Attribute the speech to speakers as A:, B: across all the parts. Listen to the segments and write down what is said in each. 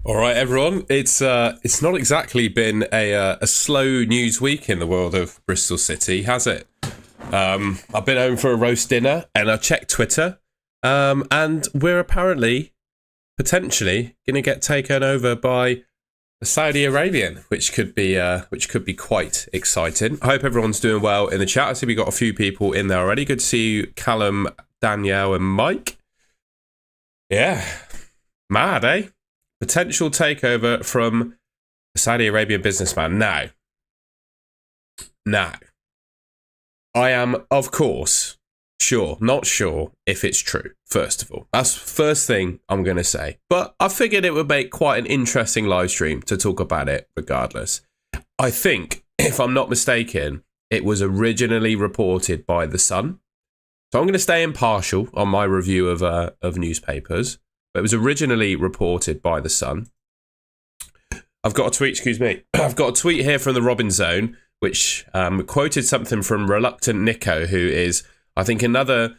A: All right, everyone. It's not exactly been a slow news week in the world of Bristol City, has it? I've been home for a roast dinner, and I checked Twitter, and we're apparently potentially going to get taken over by the Saudi Arabian, which could be quite exciting. I hope everyone's doing well in the chat. I see we got a few people in there already. Good to see you, Callum, Danielle, and Mike. Yeah, mad, eh? Potential takeover from a Saudi Arabian businessman. Now, I am, of course, not sure if it's true, first of all. That's the first thing I'm going to say. But I figured it would make quite an interesting live stream to talk about it regardless. I think, if I'm not mistaken, it was originally reported by The Sun. So I'm going to stay impartial on my review of newspapers. But it was originally reported by The Sun. I've got a tweet here from the Robin Zone, which quoted something from Reluctant Nico, who is, I think, another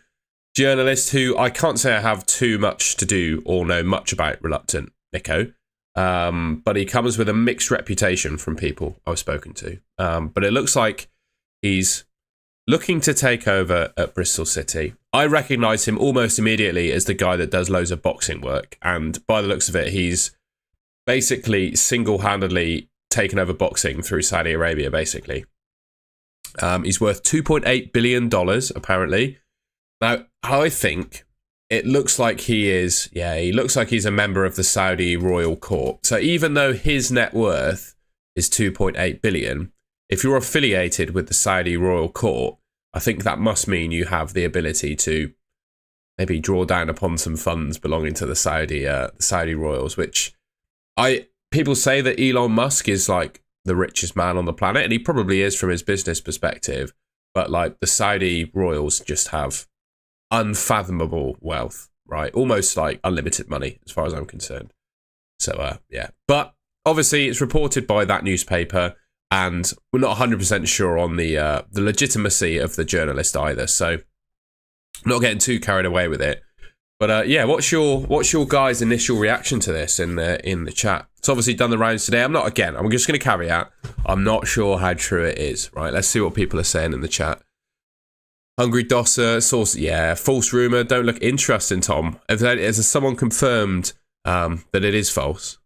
A: journalist who I can't say I have too much to do or know much about Reluctant Nico. But he comes with a mixed reputation from people I've spoken to. But it looks like he's looking to take over at Bristol City. I recognise him almost immediately as the guy that does loads of boxing work. And by the looks of it, he's basically single-handedly taken over boxing through Saudi Arabia, basically. He's worth $2.8 billion, apparently. Now, I think it looks like he looks like he's a member of the Saudi royal court. So even though his net worth is $2.8 billion, if you're affiliated with the Saudi royal court, I think that must mean you have the ability to maybe draw down upon some funds belonging to the Saudi royals, which people say that Elon Musk is like the richest man on the planet, and he probably is from his business perspective, but like the Saudi royals just have unfathomable wealth, right? Almost like unlimited money as far as I'm concerned. So, yeah. But obviously it's reported by that newspaper, and we're not 100% sure on the legitimacy of the journalist either. So, not getting too carried away with it. But yeah, what's your guys' initial reaction to this in the chat? It's obviously done the rounds today. I'm just going to caveat. I'm not sure how true it is. Right, let's see what people are saying in the chat. Hungry Dosser, source, yeah, false rumor. Don't look interesting, Tom. Has someone confirmed that it is false?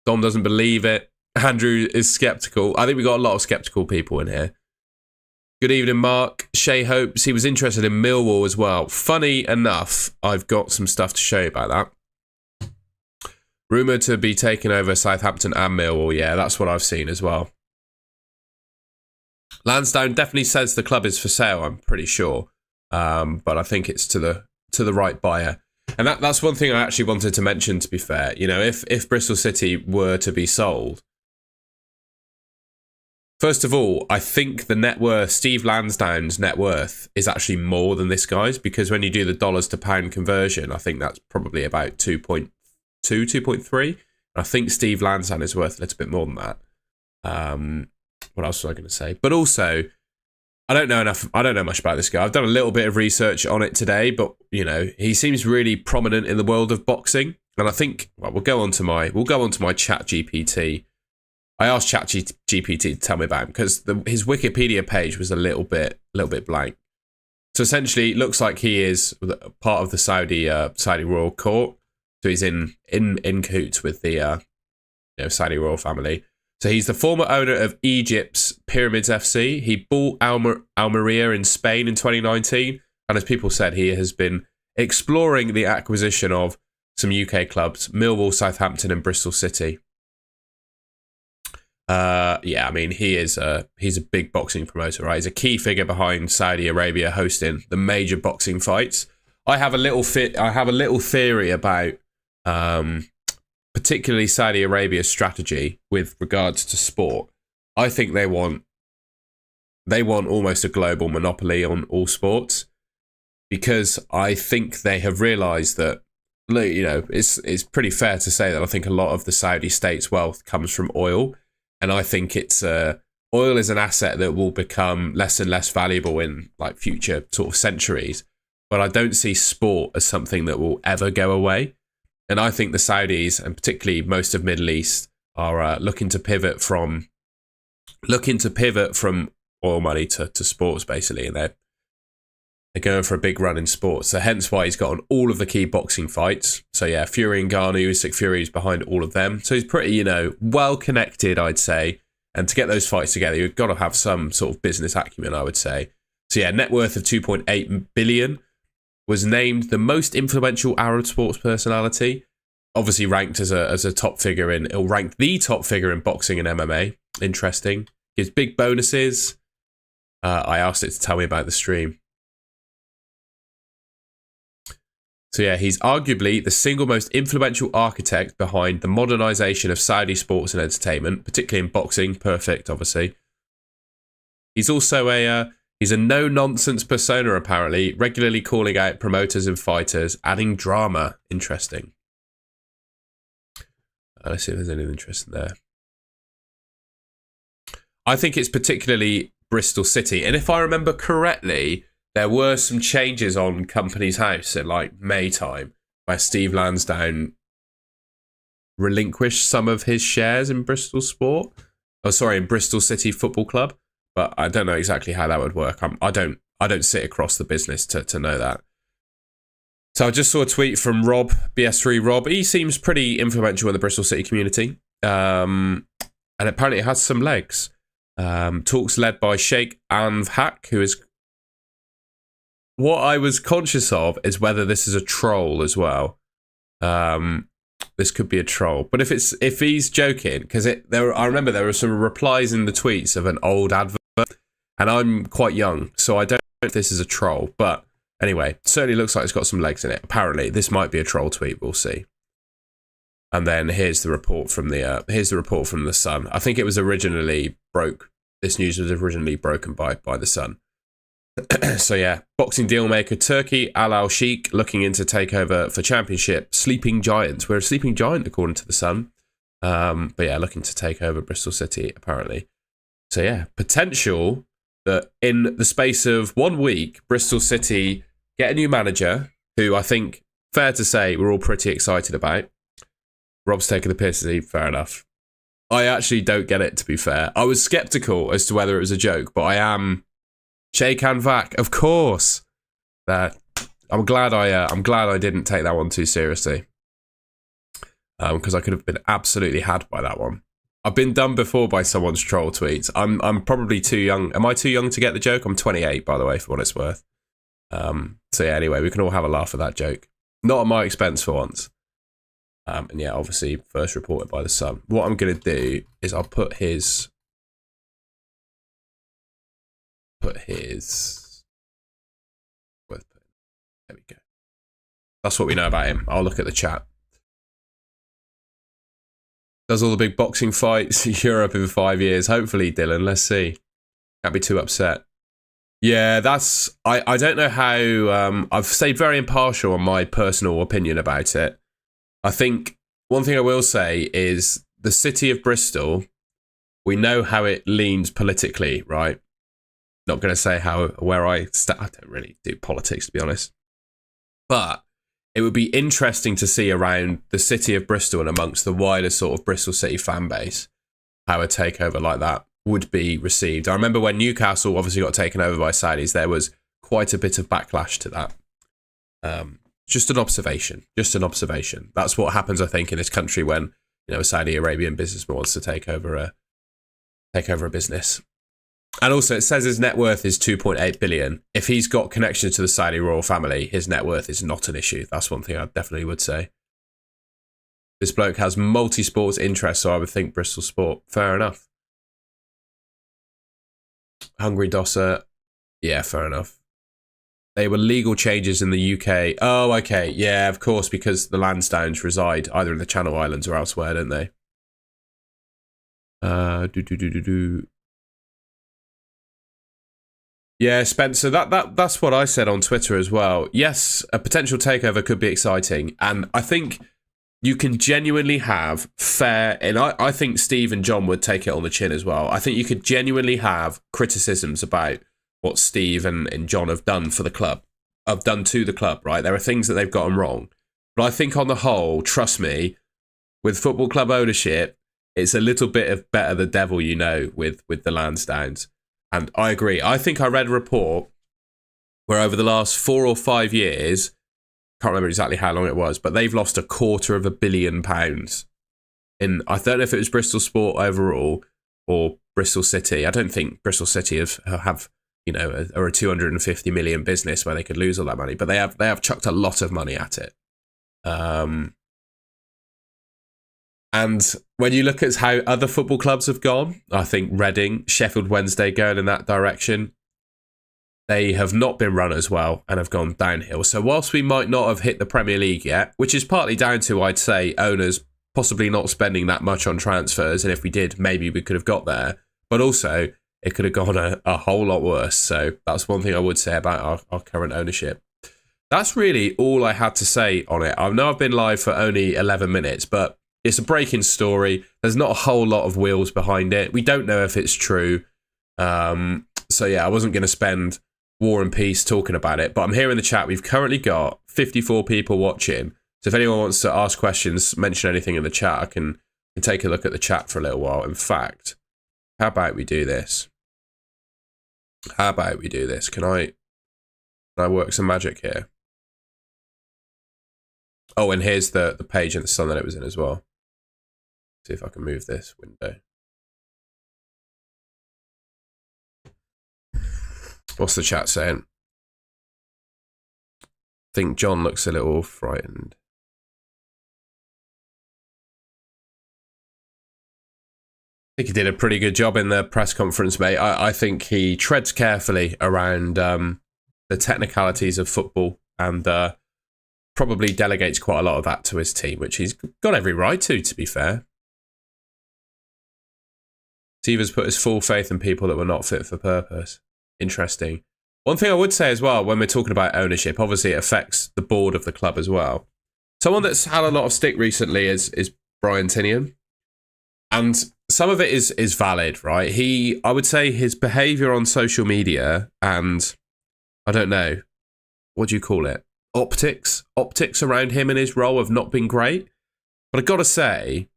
A: Dom doesn't believe it. Andrew is skeptical. I think we got a lot of skeptical people in here. Good evening, Mark. Shay hopes he was interested in Millwall as well. Funny enough, I've got some stuff to show you about that. Rumoured to be taking over Southampton and Millwall. Yeah, that's what I've seen as well. Lansdowne definitely says the club is for sale, I'm pretty sure. But I think it's to the right buyer. And that's one thing I actually wanted to mention, to be fair. You know, if Bristol City were to be sold, first of all, I think the net worth, Steve Lansdowne's net worth, is actually more than this guy's, because when you do the dollars to pound conversion, I think that's probably about 2.2, 2.3. I think Steve Lansdowne is worth a little bit more than that. What else was I going to say? But also, I don't know much about this guy. I've done a little bit of research on it today, but you know, he seems really prominent in the world of boxing. And I think, well, we'll go on to my Chat GPT. I asked ChatGPT to tell me about him because his Wikipedia page was a little bit blank. So essentially, it looks like he is part of the Saudi royal court. So he's in cahoots with the Saudi royal family. So he's the former owner of Egypt's Pyramids FC. He bought Almeria in Spain in 2019, and as people said, he has been exploring the acquisition of some UK clubs: Millwall, Southampton, and Bristol City. Yeah, I mean, he's a big boxing promoter, right? He's a key figure behind Saudi Arabia hosting the major boxing fights. I have a little theory about particularly Saudi Arabia's strategy with regards to sport. I think they want almost a global monopoly on all sports, because I think they have realised that, you know, it's pretty fair to say that I think a lot of the Saudi state's wealth comes from oil. And I think oil is an asset that will become less and less valuable in like future sort of centuries. But I don't see sport as something that will ever go away. And I think the Saudis, and particularly most of Middle East, are looking to pivot from oil money to sports, basically, and they're going for a big run in sports. So hence why he's got on all of the key boxing fights. So yeah, Fury and Ngannou, Usyk Fury is behind all of them. So he's pretty, well connected, I'd say. And to get those fights together, you've got to have some sort of business acumen, I would say. So yeah, net worth of 2.8 billion, was named the most influential Arab sports personality. Obviously ranked as a top figure it'll rank the top figure in boxing and MMA. Interesting. Gives big bonuses. I asked it to tell me about the stream. So yeah, he's arguably the single most influential architect behind the modernization of Saudi sports and entertainment, particularly in boxing. Perfect, obviously. He's also he's a no-nonsense persona, apparently, regularly calling out promoters and fighters, adding drama. Interesting. Let's see if there's anything interesting there. I think it's particularly Bristol City. And if I remember correctly, there were some changes on Company's House at like May time, where Steve Lansdown relinquished some of his shares in Bristol in Bristol City Football Club. But I don't know exactly how that would work. I don't sit across the business to know that. So I just saw a tweet from Rob, BS3 Rob. He seems pretty influential in the Bristol City community. And apparently it has some legs. Talks led by Sheikh Anvhak, who is... What I was conscious of is whether this is a troll as well. This could be a troll. But if he's joking, because I remember there were some replies in the tweets of an old advert, and I'm quite young, so I don't know if this is a troll. But anyway, certainly looks like it's got some legs in it. Apparently, this might be a troll tweet. We'll see. And then here's the report from the Sun. I think it was originally This news was originally broken by the Sun. So yeah, boxing dealmaker Turki Alalshikh looking into takeover for championship. Sleeping giants. We're a sleeping giant according to the Sun. But yeah, looking to take over Bristol City apparently. So yeah, potential that in the space of 1 week, Bristol City get a new manager who I think, fair to say, we're all pretty excited about. Rob's taking the piss, fair enough. I actually don't get it, to be fair. I was sceptical as to whether it was a joke, but I am. Sheikh Anvhak, of course. I'm glad I didn't take that one too seriously. Because I could have been absolutely had by that one. I've been done before by someone's troll tweets. I'm probably too young. Am I too young to get the joke? I'm 28, by the way, for what it's worth. So yeah, anyway, we can all have a laugh at that joke. Not at my expense for once. And yeah, obviously, first reported by the Sun. What I'm going to do is I'll put his... There we go. That's what we know about him. I'll look at the chat. Does all the big boxing fights Europe in 5 years. Hopefully, Dylan. Let's see. Can't be too upset. Yeah, that's... I don't know how... I've stayed very impartial on my personal opinion about it. I think one thing I will say is the city of Bristol, we know how it leans politically, right? Not going to say where I don't really do politics, to be honest. But it would be interesting to see around the city of Bristol and amongst the wider sort of Bristol City fan base how a takeover like that would be received. I remember when Newcastle obviously got taken over by Saudis, there was quite a bit of backlash to that. Just an observation. That's what happens, I think, in this country when a Saudi Arabian businessman wants to take over a business. And also, it says his net worth is 2.8 billion. If he's got connection to the Saudi royal family, his net worth is not an issue. That's one thing I definitely would say. This bloke has multi-sports interests, so I would think Bristol Sport. Fair enough. Hungry Dosser. Yeah, fair enough. They were legal changes in the UK. Oh, okay. Yeah, of course, because the Lansdowns reside either in the Channel Islands or elsewhere, don't they? Yeah, Spencer, that's what I said on Twitter as well. Yes, a potential takeover could be exciting. And I think you can genuinely have fair... And I think Steve and John would take it on the chin as well. I think you could genuinely have criticisms about what Steve and John have done for the club. Have done to the club, right? There are things that they've gotten wrong. But I think on the whole, trust me, with football club ownership, it's a little bit of better the devil you know with the Lansdowns. And I agree. I think I read a report where over the last 4 or 5 years, can't remember exactly how long it was, but they've lost £250 million. I don't know if it was Bristol Sport overall or Bristol City. I don't think Bristol City have are a 250 million business where they could lose all that money, but they have chucked a lot of money at it. And when you look at how other football clubs have gone, I think Reading, Sheffield Wednesday going in that direction, they have not been run as well and have gone downhill. So whilst we might not have hit the Premier League yet, which is partly down to, I'd say, owners possibly not spending that much on transfers, and if we did, maybe we could have got there, but also it could have gone a whole lot worse. So that's one thing I would say about our current ownership. That's really all I had to say on it. I know I've been live for only 11 minutes, but it's a breaking story. There's not a whole lot of wheels behind it. We don't know if it's true. So yeah, I wasn't going to spend War and Peace talking about it, but I'm here in the chat. We've currently got 54 people watching. So if anyone wants to ask questions, mention anything in the chat, I can take a look at the chat for a little while. In fact, how about we do this? Can I work some magic here? Oh, and here's the page and the sun that it was in as well. See if I can move this window. What's the chat saying? I think John looks a little frightened. I think he did a pretty good job in the press conference, mate. I think he treads carefully around the technicalities of football and probably delegates quite a lot of that to his team, which he's got every right to be fair. Stevens put his full faith in people that were not fit for purpose. Interesting. One thing I would say as well, when we're talking about ownership, obviously it affects the board of the club as well. Someone that's had a lot of stick recently is Brian Tinian. And some of it is valid, right? I would say his behaviour on social media and, I don't know, what do you call it? Optics around him and his role have not been great. But I've got to say,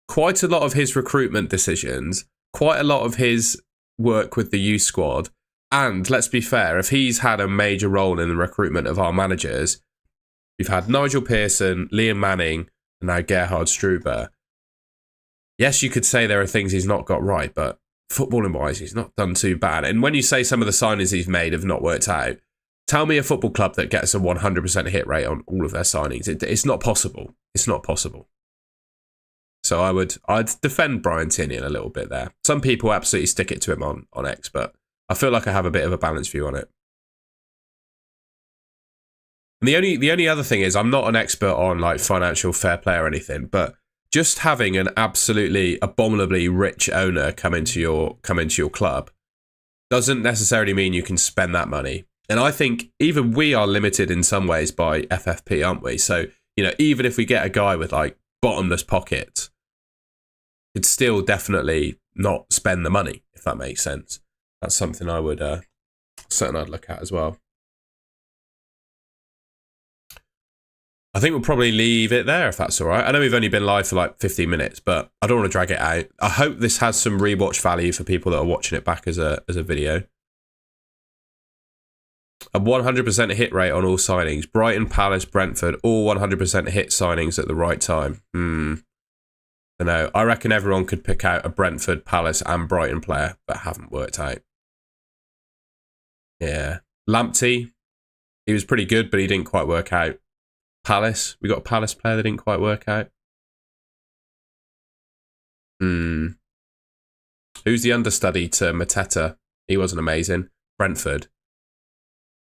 A: quite a lot of his recruitment decisions, quite a lot of his work with the youth squad, and let's be fair, if he's had a major role in the recruitment of our managers, we've had Nigel Pearson, Liam Manning, and now Gerhard Struber. Yes, you could say there are things he's not got right, but footballing-wise, he's not done too bad. And when you say some of the signings he's made have not worked out, tell me a football club that gets a 100% hit rate on all of their signings. It's not possible. It's not possible. So I'd defend Brian Tinian a little bit there. Some people absolutely stick it to him on X, but I feel like I have a bit of a balanced view on it. And the only other thing is, I'm not an expert on like financial fair play or anything, but just having an absolutely abominably rich owner come into your club doesn't necessarily mean you can spend that money. And I think even we are limited in some ways by FFP, aren't we? So, even if we get a guy with like bottomless pockets, it'd still definitely not spend the money, if that makes sense. That's something I would certainly I'd look at as well. I think we'll probably leave it there if that's all right. I know we've only been live for like 15 minutes, but I don't want to drag it out. I hope this has some rewatch value for people that are watching it back as a video. A 100% hit rate on all signings. Brighton, Palace, Brentford, all 100% hit signings at the right time. I know. I reckon everyone could pick out a Brentford, Palace and Brighton player that haven't worked out. Yeah. Lamptey, he was pretty good, but he didn't quite work out. Palace, we got a Palace player that didn't quite work out. Who's the understudy to Mateta? He wasn't amazing. Brentford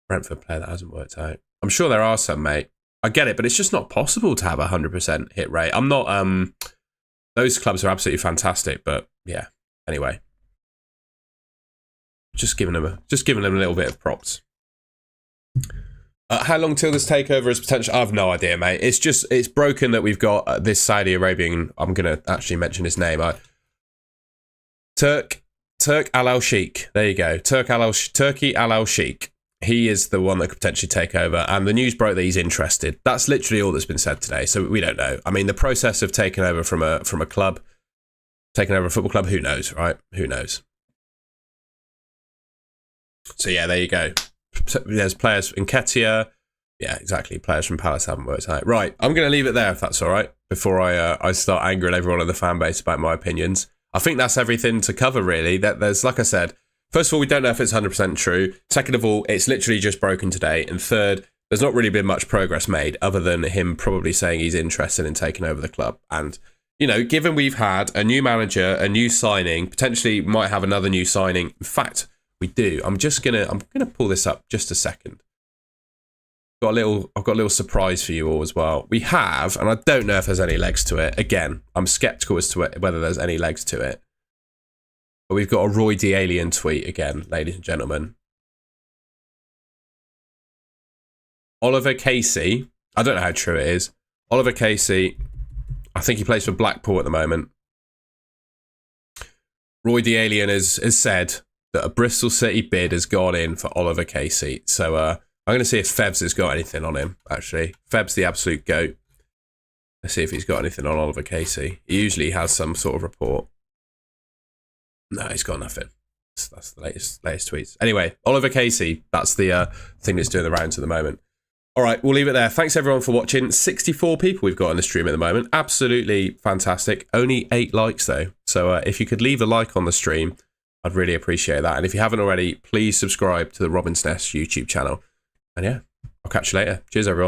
A: player that hasn't worked out. I'm sure there are some, mate. I get it, but it's just not possible to have a 100% hit rate. I'm not. Those clubs are absolutely fantastic, but yeah. Anyway, just giving them a little bit of props. How long till this takeover is potential? I have no idea, mate. It's broken that we've got this Saudi Arabian. I'm going to actually mention his name. Turki Alalshikh. There you go. Turki Alalshikh. he is the one that could potentially take over, and the news broke that he's interested. That's literally all that's been said today, so we don't know. I mean, the process of taking over from a club, taking over a football club, who knows, right? Who knows? So yeah, there you go. There's players in Nketiah. Yeah, exactly. Players from Palace haven't worked out. Right, I'm going to leave it there if that's all right, before I start angering everyone in the fan base about my opinions. I think that's everything to cover, really. That there's, like I said, first of all, we don't know if it's 100% true. Second of all, it's literally just broken today. And third, there's not really been much progress made other than him probably saying he's interested in taking over the club. And, you know, given we've had a new manager, a new signing, potentially might have another new signing. In fact, we do. I'm gonna pull this up just a second. I've got a little surprise for you all as well. We have, and I don't know if there's any legs to it. Again, I'm skeptical as to whether there's any legs to it. But we've got a Roy the Alien tweet again, ladies and gentlemen. Oliver Casey, I don't know how true it is. Oliver Casey, I think he plays for Blackpool at the moment. Roy the Alien has said that a Bristol City bid has gone in for Oliver Casey. So I'm going to see if Febs has got anything on him, actually. Feb's the absolute goat. Let's see if he's got anything on Oliver Casey. He usually has some sort of report. No, he's got nothing. That's the latest tweets. Anyway, Oliver Casey, that's the thing that's doing the rounds at the moment. All right, we'll leave it there. Thanks, everyone, for watching. 64 people we've got on the stream at the moment. Absolutely fantastic. Only 8 likes, though. So if you could leave a like on the stream, I'd really appreciate that. And if you haven't already, please subscribe to the Robin's Nest YouTube channel. And yeah, I'll catch you later. Cheers, everyone.